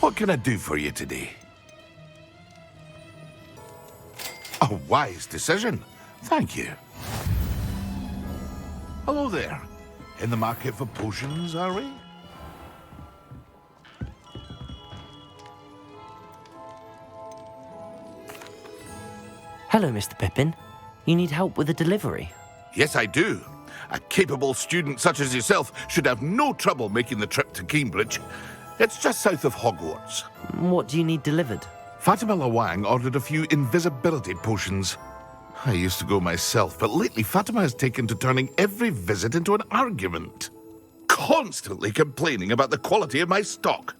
What can I do for you today? A wise decision. Thank you. Hello there. In the market for potions, are we? Hello, Mr. Pippin. You need help with a delivery? Yes, I do. A capable student such as yourself should have no trouble making the trip to Cambridge. It's just south of Hogwarts. What do you need delivered? Fatima Lawang ordered a few invisibility potions. I used to go myself, but lately Fatima has taken to turning every visit into an argument. Constantly complaining about the quality of my stock.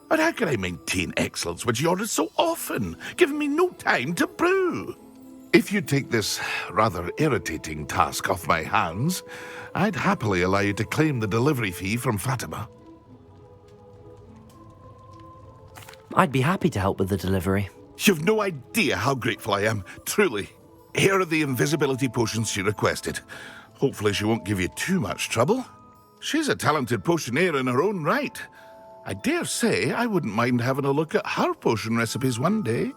But how can I maintain excellence when she orders so often, giving me no time to brew? If you take this rather irritating task off my hands, I'd happily allow you to claim the delivery fee from Fatima. I'd be happy to help with the delivery. You've no idea how grateful I am, truly. Here are the invisibility potions she requested. Hopefully she won't give you too much trouble. She's a talented potioneer in her own right. I dare say I wouldn't mind having a look at her potion recipes one day.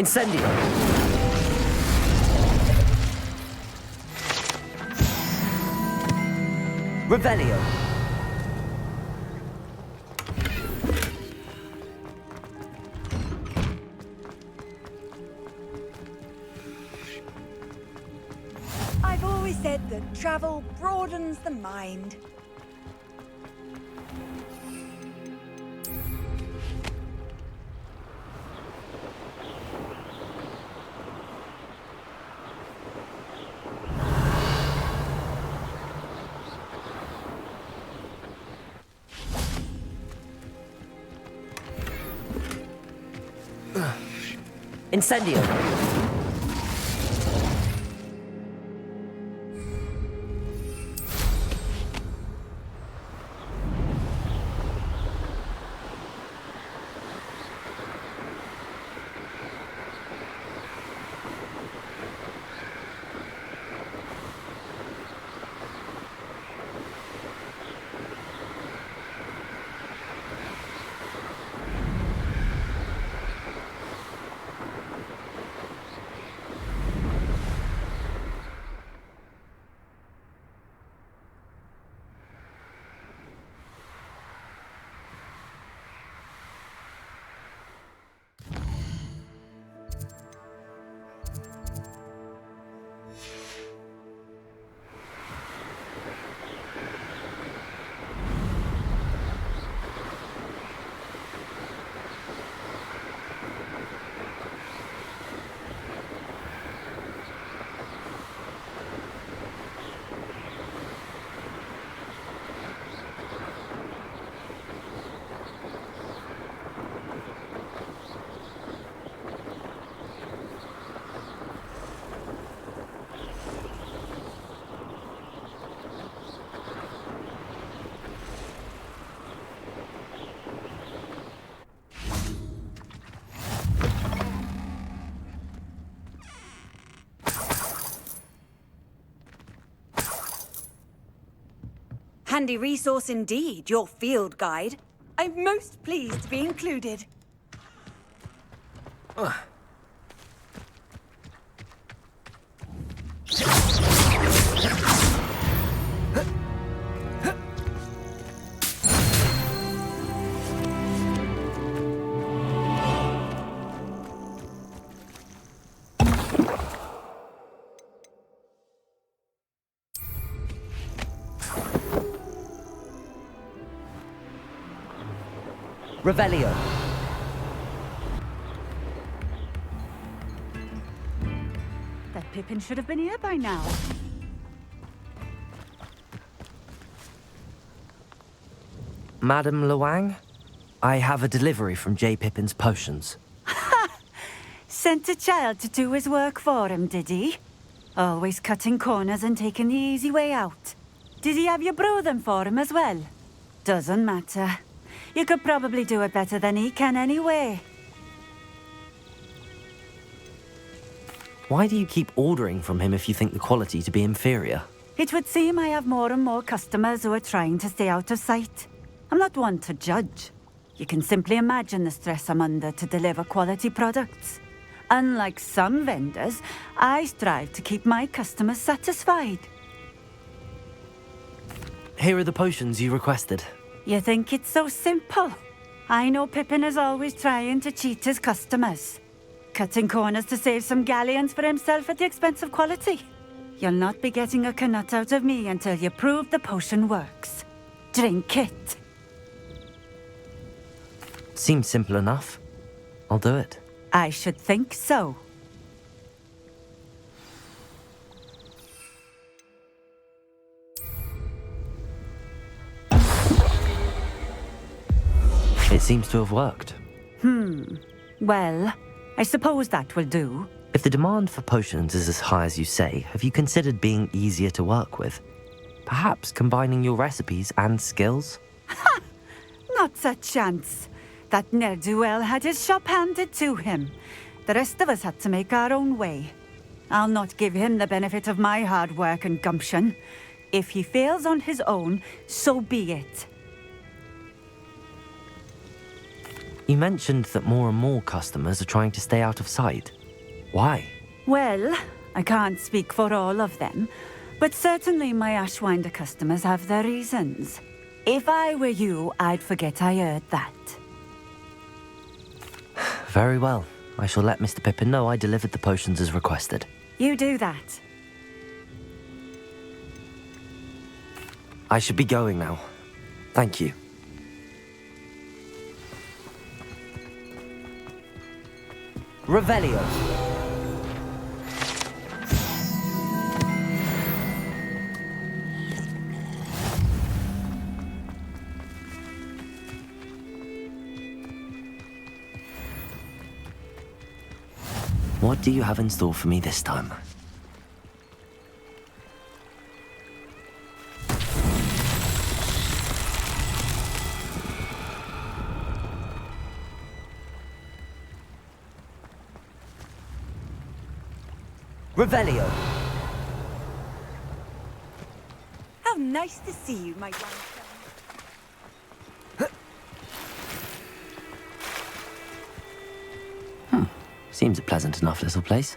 Incendio! Revelio! I've always said that travel broadens the mind. Incendio! handy resource indeed, your field guide. I'm most pleased to be included. Revelio. That Pippin should have been here by now. Madam Luang, I have a delivery from J. Pippin's potions. Sent a child to do his work for him, did he? Always cutting corners and taking the easy way out. Did he have you brew them for him as well? Doesn't matter. You could probably do it better than he can anyway. Why do you keep ordering from him if you think the quality to be inferior? It would seem I have more and more customers who are trying to stay out of sight. I'm not one to judge. You can simply imagine the stress I'm under to deliver quality products. Unlike some vendors, I strive to keep my customers satisfied. Here are the potions you requested. You think it's so simple? I know Pippin is always trying to cheat his customers. Cutting corners to save some galleons for himself at the expense of quality. You'll not be getting a canut out of me until you prove the potion works. Drink it. Seems simple enough. I'll do it. I should think so. It seems to have worked. Well, I suppose that will do. If the demand for potions is as high as you say, have you considered being easier to work with? Perhaps combining your recipes and skills? Not a chance. That ne'er-do-well had his shop handed to him. The rest of us had to make our own way. I'll not give him the benefit of my hard work and gumption. If he fails on his own, so be it. You mentioned that more and more customers are trying to stay out of sight. Why? Well, I can't speak for all of them, but certainly my Ashwinder customers have their reasons. If I were you, I'd forget I heard that. Very well. I shall let Mr. Pippin know I delivered the potions as requested. You do that. I should be going now. Thank you. Revelio. What do you have in store for me this time? Revelio. How nice to see you, my young friend. Seems a pleasant enough little place.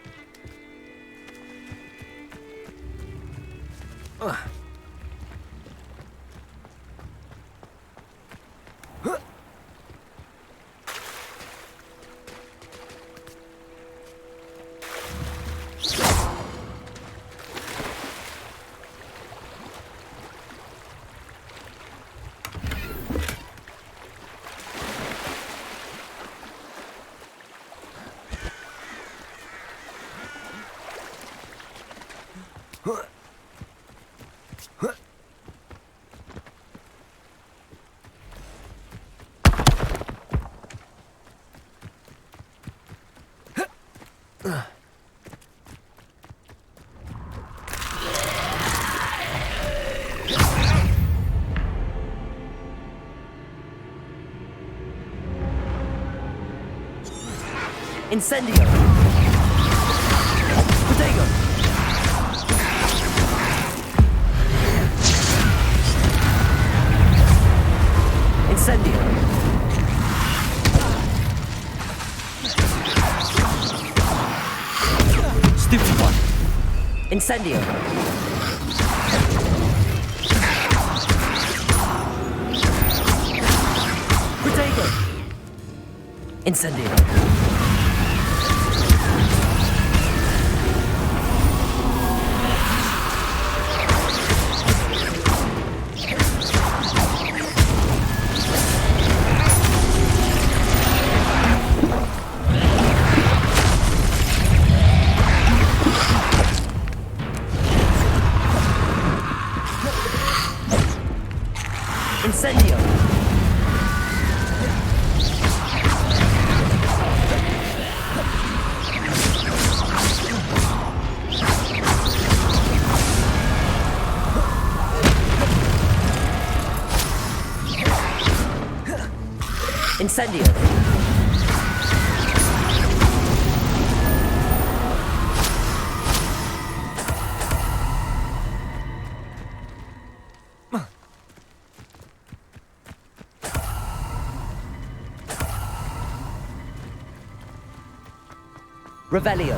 Incendio! Protego! Incendio. Protego. Incendio. Incendio. Incendio. Revelio.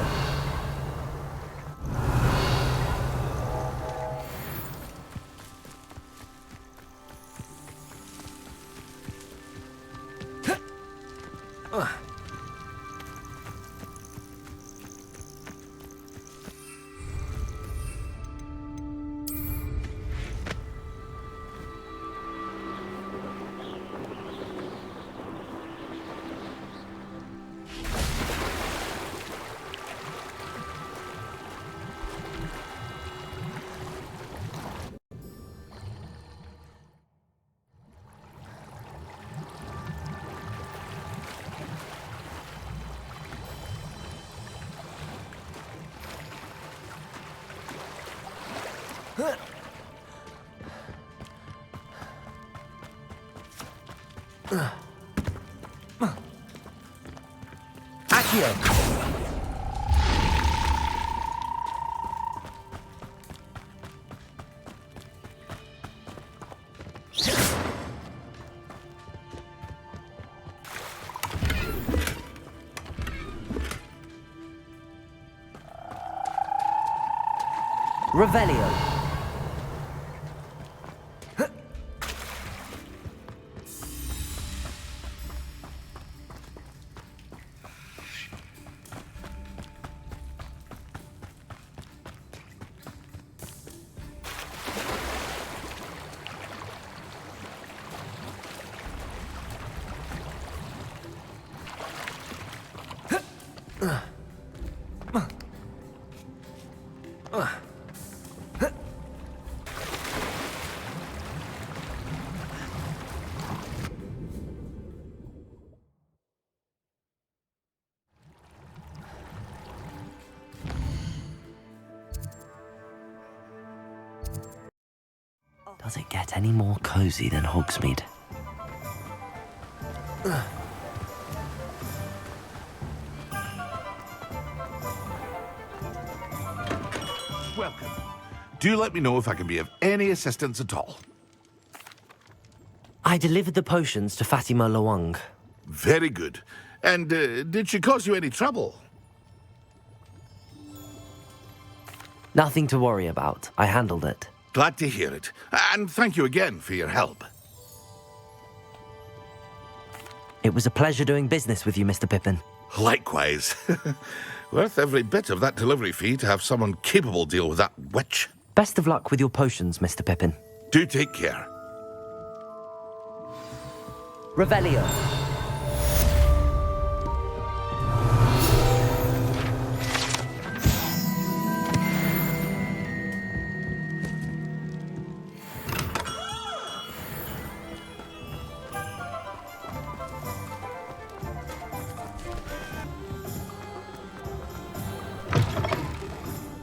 Accio. Revelio. Does it get any more cozy than Hogsmeade? Welcome. Do let me know if I can be of any assistance at all. I delivered the potions to Fatima Lawang. Very good. And did she cause you any trouble? Nothing to worry about. I handled it. Glad to hear it. And thank you again for your help. It was a pleasure doing business with you, Mr. Pippin. Likewise. Worth every bit of that delivery fee to have someone capable deal with that witch. Best of luck with your potions, Mr. Pippin. Do take care. Revelio.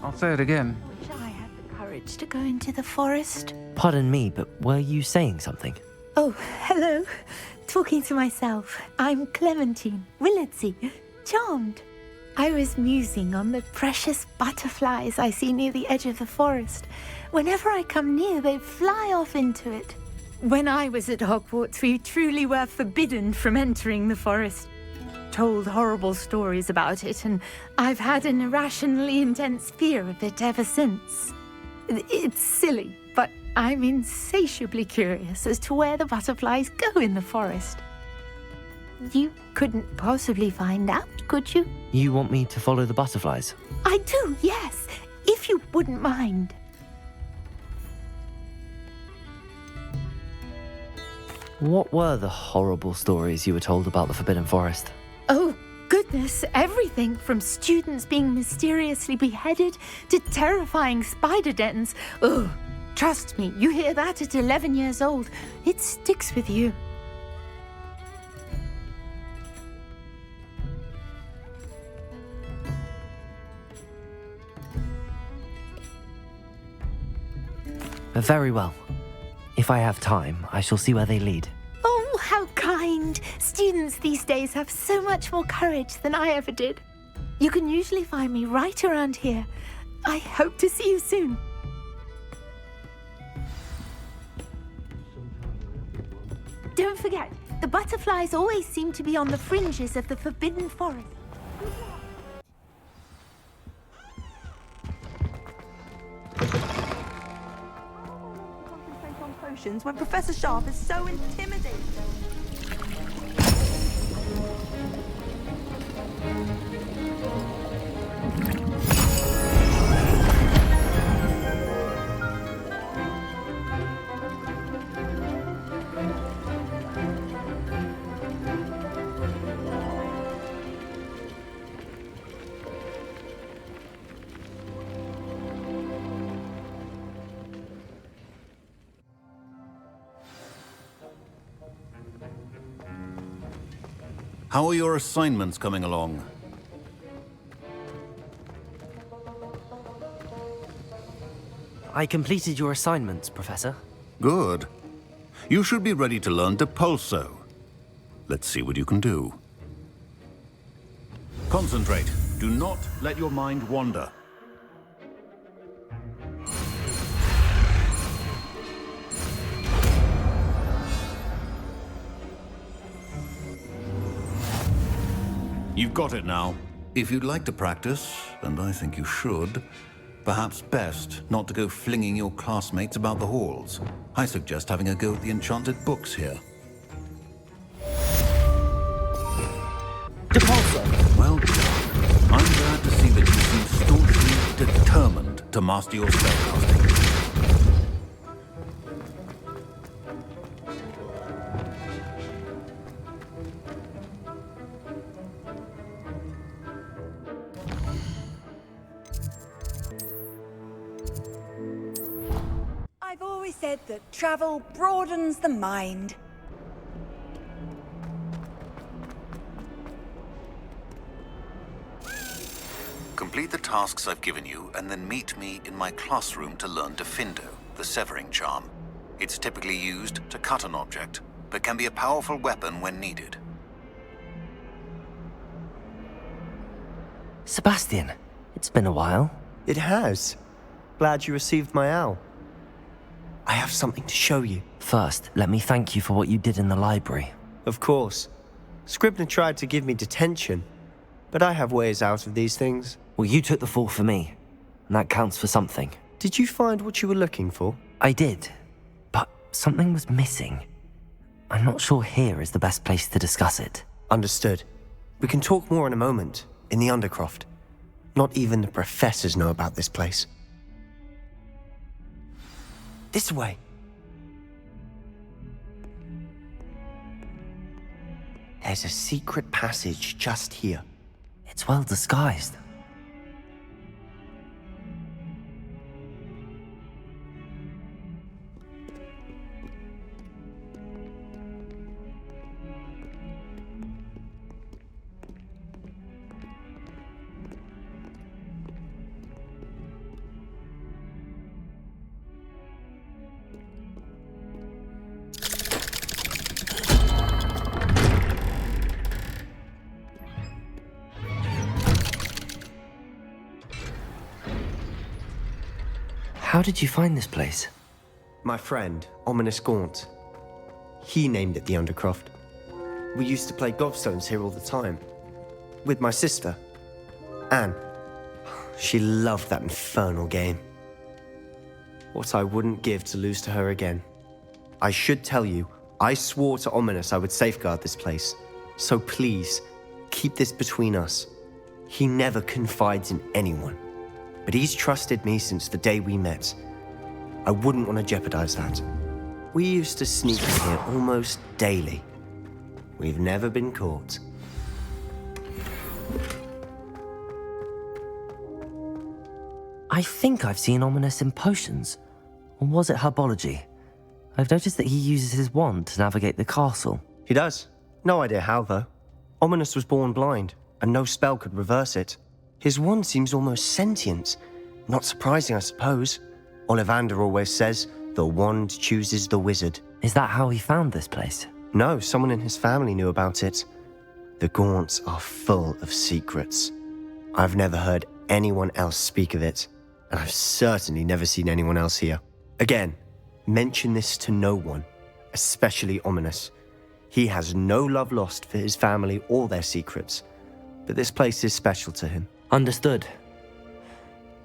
I'll say it again. Wish I had the courage to go into the forest. Pardon me, but were you saying something? Oh, hello. Talking to myself. I'm Clementine Willardsey. Charmed. I was musing on the precious butterflies I see near the edge of the forest. Whenever I come near, they fly off into it. When I was at Hogwarts, we truly were forbidden from entering the forest. told horrible stories about it, and I've had an irrationally intense fear of it ever since. It's silly, but I'm insatiably curious as to where the butterflies go in the forest. You couldn't possibly find out, could you? You want me to follow the butterflies? I do, yes, if you wouldn't mind. What were the horrible stories you were told about the Forbidden Forest? Oh, goodness, everything from students being mysteriously beheaded to terrifying spider dens. Oh, trust me, you hear that at 11 years old, it sticks with you. Very well. If I have time, I shall see where they lead. Oh, how kind! Students these days have so much more courage than I ever did. You can usually find me right around here. I hope to see you soon. Don't forget, the butterflies always seem to be on the fringes of the Forbidden Forest. When Professor Sharp is so intimidating. How are your assignments coming along? I completed your assignments, Professor. Good. You should be ready to learn Depulso. Let's see what you can do. Concentrate. Do not let your mind wander. You've got it now. If you'd like to practice, and I think you should, perhaps best not to go flinging your classmates about the halls. I suggest having a go at the enchanted books here. Depulso! Well done. I'm glad to see that you seem staunchly determined to master your spellcasting. I've always said that travel broadens the mind. Complete the tasks I've given you, and then meet me in my classroom to learn Defindo, the severing charm. It's typically used to cut an object, but can be a powerful weapon when needed. Sebastian, it's been a while. It has. Glad you received my owl. I have something to show you. First, let me thank you for what you did in the library. Of course. Scribner tried to give me detention, but I have ways out of these things. Well, you took the fall for me, and that counts for something. Did you find what you were looking for? I did, but something was missing. I'm not sure here is the best place to discuss it. Understood. We can talk more in a moment, in the Undercroft. Not even the professors know about this place. This way. There's a secret passage just here. It's well disguised. How did you find this place? My friend, Ominous Gaunt. He named it the Undercroft. We used to play gobstones here all the time. with my sister, Anne. She loved that infernal game. What I wouldn't give to lose to her again. I should tell you, I swore to Ominous I would safeguard this place. So please, keep this between us. He never confides in anyone. But he's trusted me since the day we met. I wouldn't want to jeopardize that. We used to sneak in here almost daily. We've never been caught. I think I've seen Ominous in potions. Or was it herbology? I've noticed that he uses his wand to navigate the castle. He does. No idea how, though. Ominous was born blind, and no spell could reverse it. His wand seems almost sentient. Not surprising, I suppose. Ollivander always says, the wand chooses the wizard. Is that how he found this place? No, someone in his family knew about it. The Gaunts are full of secrets. I've never heard anyone else speak of it, and I've certainly never seen anyone else here. Again, mention this to no one, especially Ominous. He has no love lost for his family or their secrets, but this place is special to him. Understood.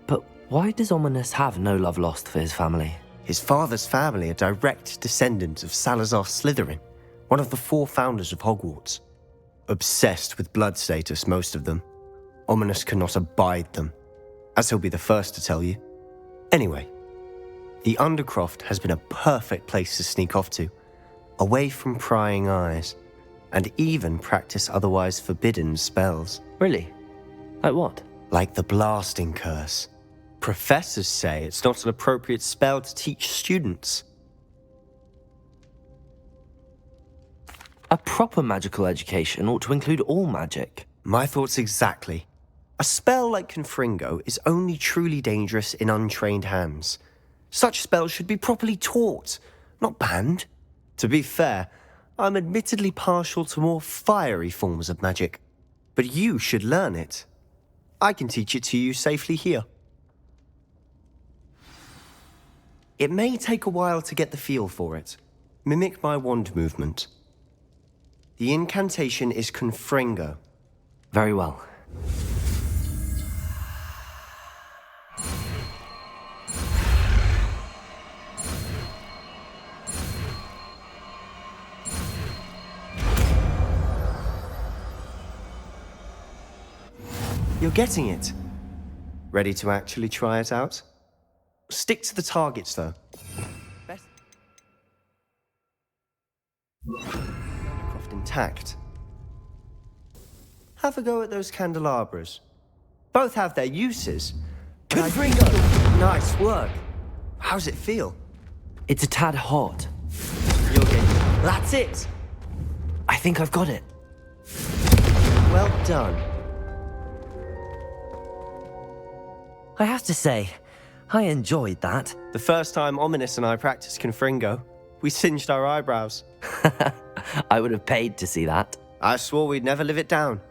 But why does Ominous have no love lost for his family? His father's family are direct descendants of Salazar Slytherin, one of the 4 founders of Hogwarts. Obsessed with blood status, most of them. Ominous cannot abide them, as he'll be the first to tell you. Anyway, the Undercroft has been a perfect place to sneak off to, away from prying eyes, and even practice otherwise forbidden spells. Really? Like what? Like the blasting curse. Professors say it's not an appropriate spell to teach students. A proper magical education ought to include all magic. My thoughts exactly. A spell like Confringo is only truly dangerous in untrained hands. Such spells should be properly taught, not banned. To be fair, I'm admittedly partial to more fiery forms of magic. But you should learn it. I can teach it to you safely here. It may take a while to get the feel for it. Mimic my wand movement. The incantation is Confringo. Very well. You're getting it. Ready to actually try it out? Stick to the targets, though. Croft intact. Have a go at those candelabras. Both have their uses. Confringo! Nice work. How's it feel? It's a tad hot. You're getting it. That's it! I think I've got it. Well done. I have to say, I enjoyed that. The first time Ominous and I practiced Confringo, we singed our eyebrows. I would have paid to see that. I swore we'd never live it down.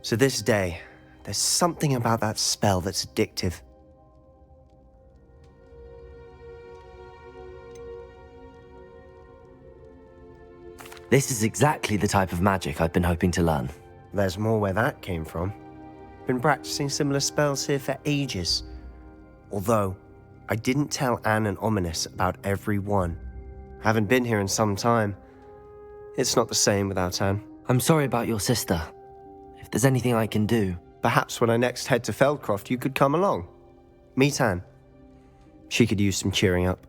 To this day, there's something about that spell that's addictive. This is exactly the type of magic I've been hoping to learn. There's more where that came from. Been practicing similar spells here for ages. Although, I didn't tell Anne and Ominous about every one. Haven't been here in some time. It's not the same without Anne. I'm sorry about your sister. If there's anything I can do... Perhaps when I next head to Feldcroft, you could come along. Meet Anne. She could use some cheering up.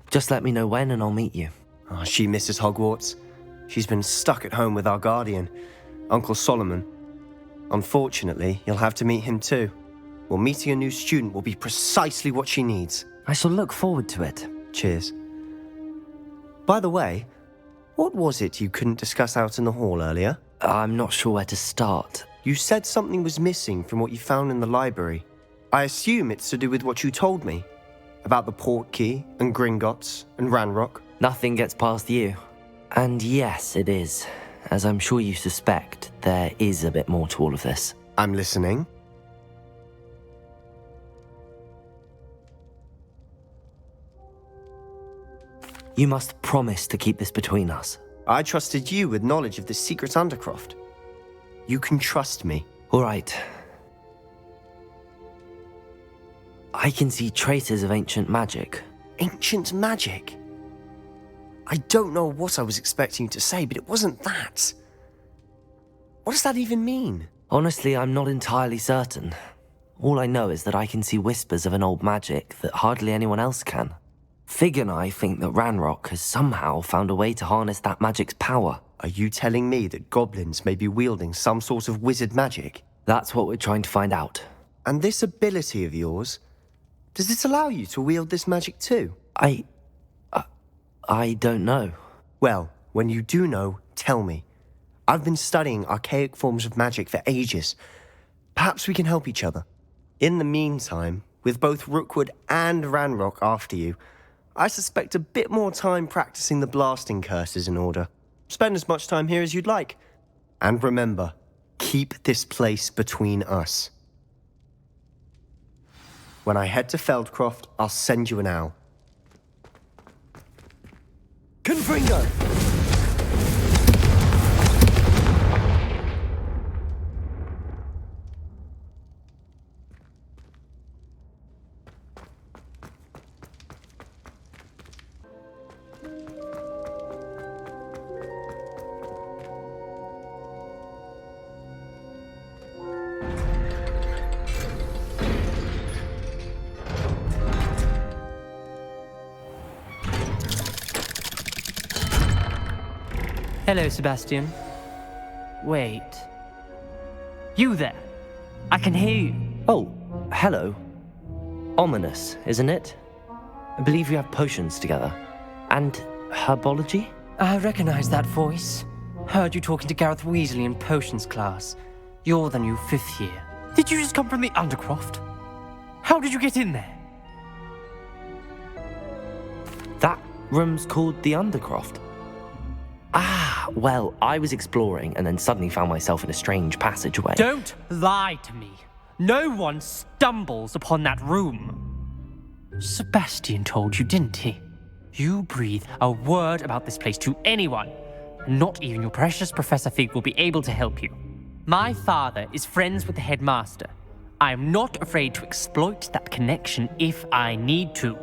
Just let me know when and I'll meet you. Oh, she misses Hogwarts. She's been stuck at home with our guardian, Uncle Solomon. Unfortunately, you'll have to meet him too. Well, meeting a new student will be precisely what she needs. I shall look forward to it. Cheers. By the way, what was it you couldn't discuss out in the hall earlier? I'm not sure where to start. You said something was missing from what you found in the library. I assume it's to do with what you told me. About the Portkey, and Gringotts, and Ranrock. Nothing gets past you. And yes, it is. As I'm sure you suspect, there is a bit more to all of this. I'm listening. You must promise to keep this between us. I trusted you with knowledge of the secret Undercroft. You can trust me. All right. I can see traces of ancient magic. Ancient magic? I don't know what I was expecting you to say, but it wasn't that. What does that even mean? Honestly, I'm not entirely certain. All I know is that I can see whispers of an old magic that hardly anyone else can. Fig and I think that Ranrock has somehow found a way to harness that magic's power. Are you telling me that goblins may be wielding some sort of wizard magic? That's what we're trying to find out. And this ability of yours, does it allow you to wield this magic too? I don't know. Well, when you do know, tell me. I've been studying archaic forms of magic for ages. Perhaps we can help each other. In the meantime, with both Rookwood and Ranrock after you, I suspect a bit more time practicing the blasting curse is in order. Spend as much time here as you'd like. And remember, keep this place between us. When I head to Feldcroft, I'll send you an owl. Confringo! Hello, Sebastian. Wait. You there? I can hear you. Oh, hello. Ominous, isn't it? I believe we have potions together. And herbology? I recognize that voice. Heard you talking to Gareth Weasley in potions class. You're the new 5th year. Did you just come from the Undercroft? How did you get in there? That room's called the Undercroft. Ah, well, I was exploring and then suddenly found myself in a strange passageway. Don't lie to me. No one stumbles upon that room. Sebastian told you, didn't he? You breathe a word about this place to anyone, and not even your precious Professor Fig will be able to help you. My father is friends with the headmaster. I am not afraid to exploit that connection if I need to.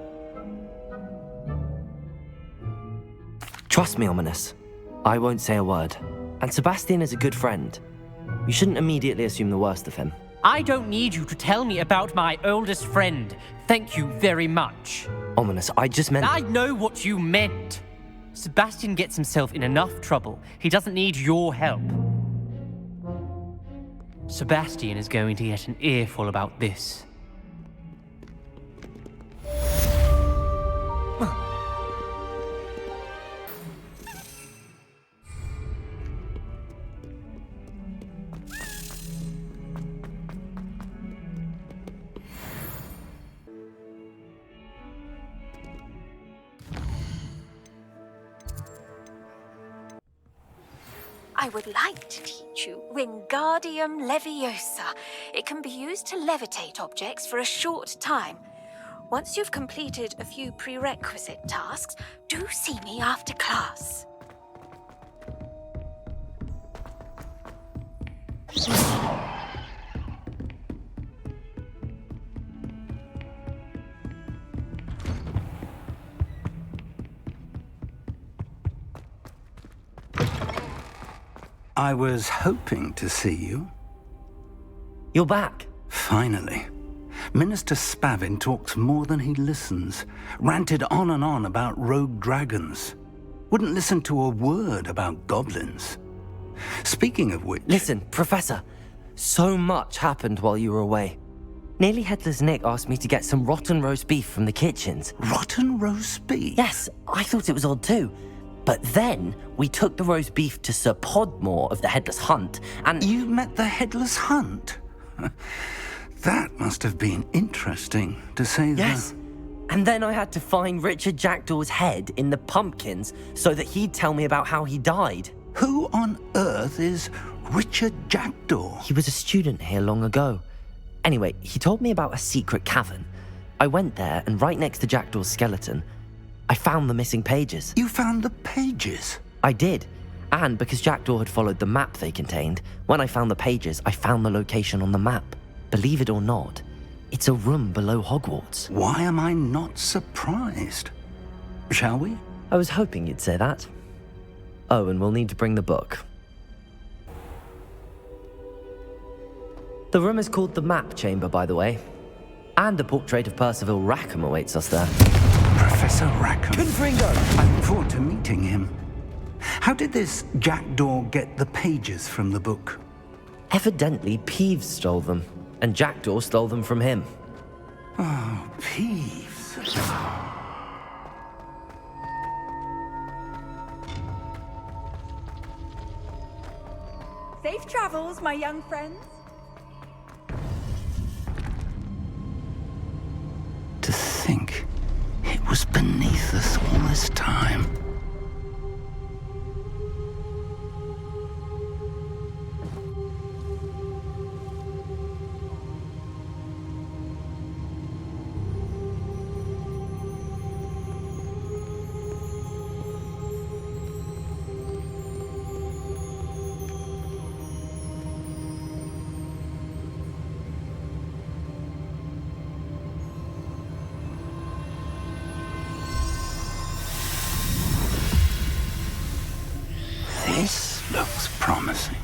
Trust me, Ominous. I won't say a word. And Sebastian is a good friend. You shouldn't immediately assume the worst of him. I don't need you to tell me about my oldest friend. Thank you very much. Ominous, I just meant... I know what you meant. Sebastian gets himself in enough trouble. He doesn't need your help. Sebastian is going to get an earful about this. I would like to teach you Wingardium Leviosa. It can be used to levitate objects for a short time. Once you've completed a few prerequisite tasks, do see me after class. I was hoping to see you. You're back. Finally. Minister Spavin talks more than he listens. Ranted on and on about rogue dragons. Wouldn't listen to a word about goblins. Speaking of which... Listen, Professor. So much happened while you were away. Nearly Headless Nick asked me to get some rotten roast beef from the kitchens. Rotten roast beef? Yes, I thought it was odd too. But then we took the roast beef to Sir Podmore of the Headless Hunt, and... You met the Headless Hunt? That must have been interesting, to say the... Yes. And then I had to find Richard Jackdaw's head in the pumpkins so that he'd tell me about how he died. Who on earth is Richard Jackdaw? He was a student here long ago. Anyway, he told me about a secret cavern. I went there, and right next to Jackdaw's skeleton, I found the missing pages. You found the pages? I did. And because Jackdaw had followed the map they contained, when I found the pages, I found the location on the map. Believe it or not, it's a room below Hogwarts. Why am I not surprised? Shall we? I was hoping you'd say that. Oh, and we'll need to bring the book. The room is called the Map Chamber, by the way. And a portrait of Percival Rackham awaits us there. Professor Rackham. Confringo! I look forward to meeting him. How did this Jackdaw get the pages from the book? Evidently, Peeves stole them, and Jackdaw stole them from him. Oh, Peeves. Safe travels, my young friends. To think it was beneath us all this time. This looks promising.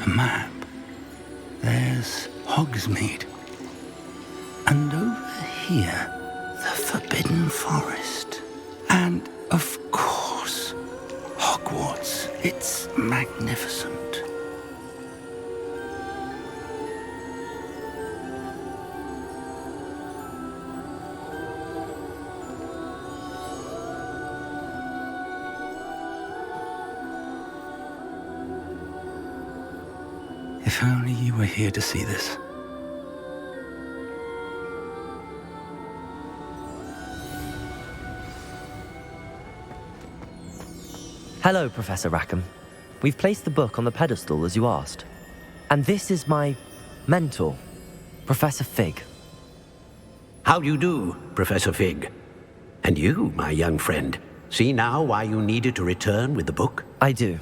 Map. There's Hogsmeade. And over here, the Forbidden Forest. And, of course, Hogwarts. It's magnificent. If only you were here to see this. Hello, Professor Rackham. We've placed the book on the pedestal as you asked. And this is my mentor, Professor Fig. How do you do, Professor Fig? And you, my young friend, see now why you needed to return with the book? I do.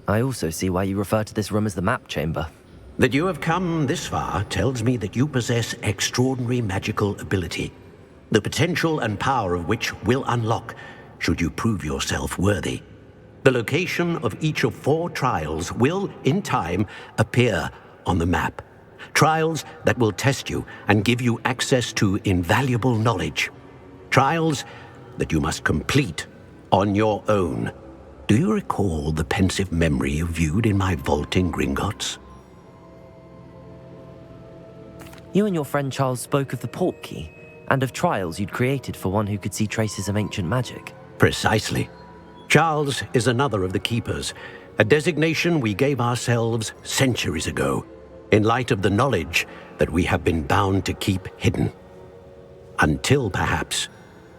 I also see why you refer to this room as the Map Chamber. That you have come this far tells me that you possess extraordinary magical ability, the potential and power of which will unlock should you prove yourself worthy. The location of each of 4 trials will, in time, appear on the map. Trials that will test you and give you access to invaluable knowledge. Trials that you must complete on your own. Do you recall the pensive memory you viewed in my vault in Gringotts? You and your friend Charles spoke of the Portkey, and of trials you'd created for one who could see traces of ancient magic. Precisely. Charles is another of the Keepers, a designation we gave ourselves centuries ago, in light of the knowledge that we have been bound to keep hidden. Until, perhaps,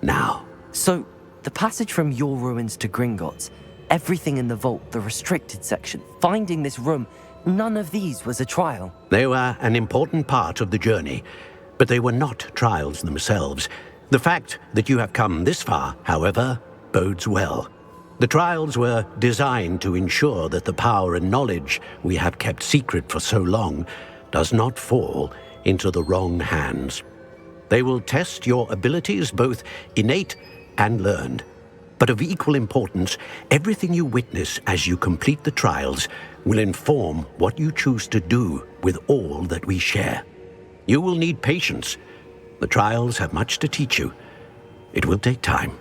now. So, the passage from your ruins to Gringotts, everything in the vault, the restricted section, finding this room, none of these was a trial. They were an important part of the journey, but they were not trials themselves. The fact that you have come this far, however, bodes well. The trials were designed to ensure that the power and knowledge we have kept secret for so long does not fall into the wrong hands. They will test your abilities, both innate and learned. But of equal importance, everything you witness as you complete the trials will inform what you choose to do with all that we share. You will need patience. The trials have much to teach you. It will take time.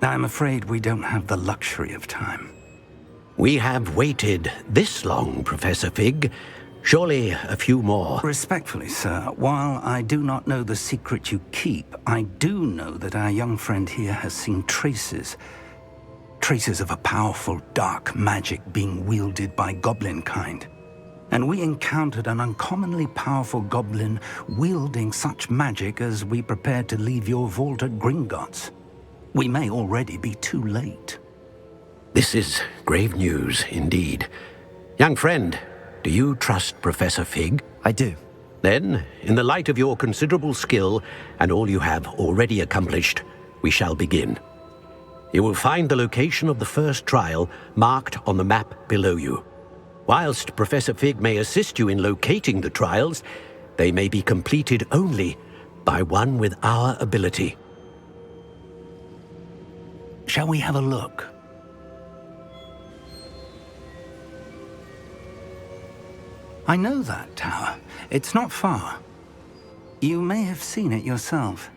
I'm afraid we don't have the luxury of time. We have waited this long, Professor Fig, Surely a few more. Respectfully, sir, while I do not know the secret you keep, I do know that our young friend here has seen traces. Traces of a powerful dark magic being wielded by goblin kind. And we encountered an uncommonly powerful goblin wielding such magic as we prepared to leave your vault at Gringotts. We may already be too late. This is grave news indeed. Young friend, do you trust Professor Fig? I do. Then, in the light of your considerable skill and all you have already accomplished, we shall begin. You will find the location of the first trial marked on the map below you. Whilst Professor Fig may assist you in locating the trials, they may be completed only by one with our ability. Shall we have a look? I know that tower. It's not far. You may have seen it yourself.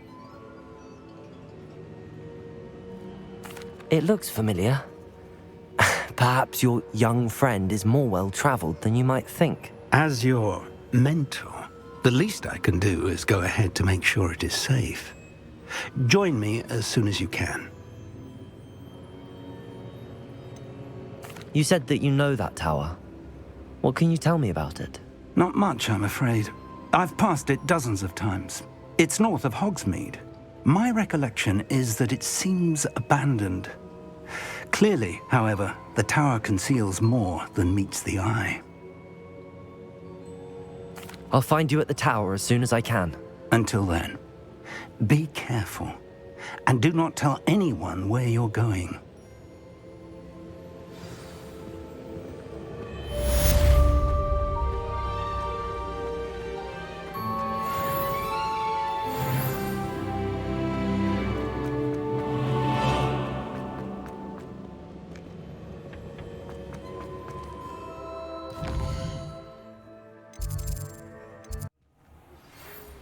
It looks familiar. Perhaps your young friend is more well-traveled than you might think. As your mentor, the least I can do is go ahead to make sure it is safe. Join me as soon as you can. You said that you know that tower. What can you tell me about it? Not much, I'm afraid. I've passed it dozens of times. It's north of Hogsmeade. My recollection is that it seems abandoned. Clearly, however, the tower conceals more than meets the eye. I'll find you at the tower as soon as I can. Until then, be careful, and do not tell anyone where you're going.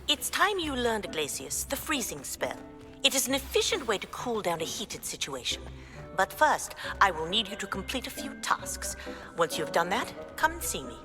It's time you learned, Glacius, the freezing spell. It is an efficient way to cool down a heated situation. But first, I will need you to complete a few tasks. Once you have done that, come and see me.